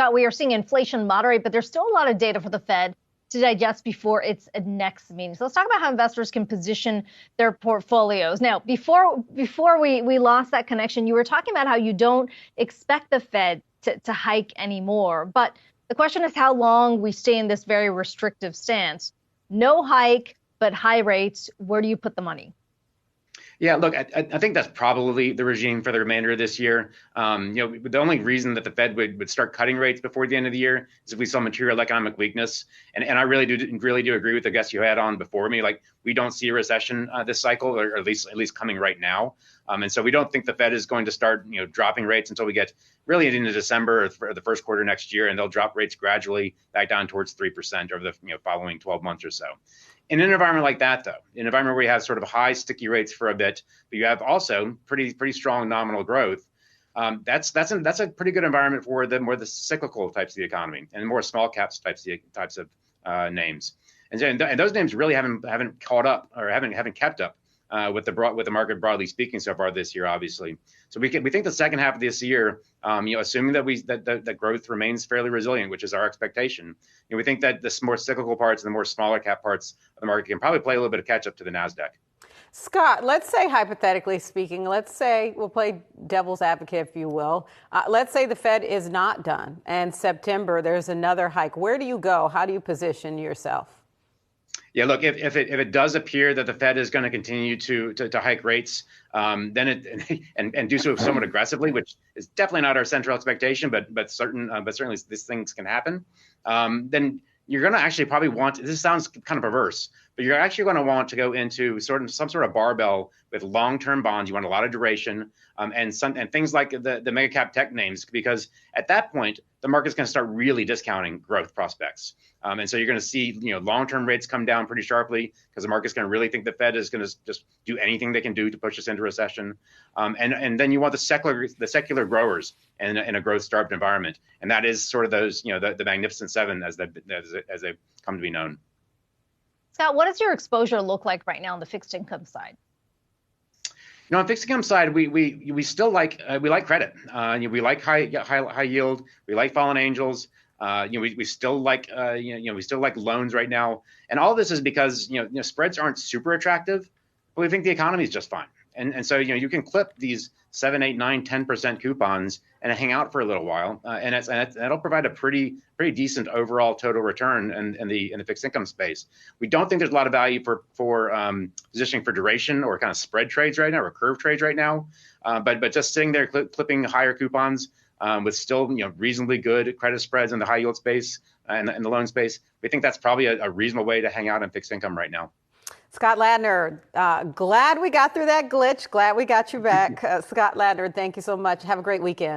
Scott, we are seeing inflation moderate, but there's still a lot of data for the Fed to digest before its next meeting. So let's talk about how investors can position their portfolios. Now, before we lost that connection, you were talking about how you don't expect the Fed to hike anymore. But the question is how long we stay in this very restrictive stance. No hike, but high rates. Where do you put the money? Yeah, look, I think that's probably the regime for the remainder of this year. The only reason that the Fed would start cutting rates before the end of the year is if we saw material economic weakness. And I really do agree with the guest you had on before me. Like, we don't see a recession this cycle, or at least coming right now. And so we don't think the Fed is going to start dropping rates until we get really into December or the first quarter next year, and they'll drop rates gradually back down towards 3% over the following 12 months or so. In an environment like that, though, in an environment where you have sort of high sticky rates for a bit, but you have also pretty strong nominal growth, that's a pretty good environment for the cyclical types of the economy and more small caps types of names. And those names really haven't caught up or haven't kept up with the market broadly speaking so far this year, obviously. So we think the second half of this year, assuming that growth remains fairly resilient, which is our expectation, we think that the more cyclical parts and the more smaller cap parts of the market can probably play a little bit of catch up to the Nasdaq. Scott, let's say, hypothetically speaking, we'll play devil's advocate, if you will. Let's say the Fed is not done and September there's another hike. Where do you go? How do you position yourself? Yeah, look, if it does appear that the Fed is going to continue to hike rates, then and do so somewhat aggressively, which is definitely not our central expectation, but certainly these things can happen. Then you're going to actually probably want. This sounds kind of perverse, but you're actually going to want to go into some sort of barbell with long-term bonds. You want a lot of duration, and things like the mega cap tech names, because at that point the market's going to start really discounting growth prospects. And so you're going to see long-term rates come down pretty sharply because the market's going to really think the Fed is going to just do anything they can do to push us into recession. And then you want the secular growers in a growth-starved environment, and that is sort of those the Magnificent Seven as they come to be known. Scott, what does your exposure look like right now on the fixed income side? On fixed income side, we still like credit. We like high yield. We like fallen angels. We still like loans right now. And all this is because spreads aren't super attractive, but we think the economy is just fine. And so you can clip these 7, 8, 9, 10% coupons and hang out for a little while, and that'll provide a pretty decent overall total return in the fixed income space. We don't think there's a lot of value for positioning for duration or kind of spread trades right now or curve trades right now, but just sitting there clipping higher coupons with still reasonably good credit spreads in the high yield space and the loan space, we think that's probably a reasonable way to hang out in fixed income right now. Scott Ladner, glad we got through that glitch. Glad we got you back. Scott Ladner, thank you so much. Have a great weekend.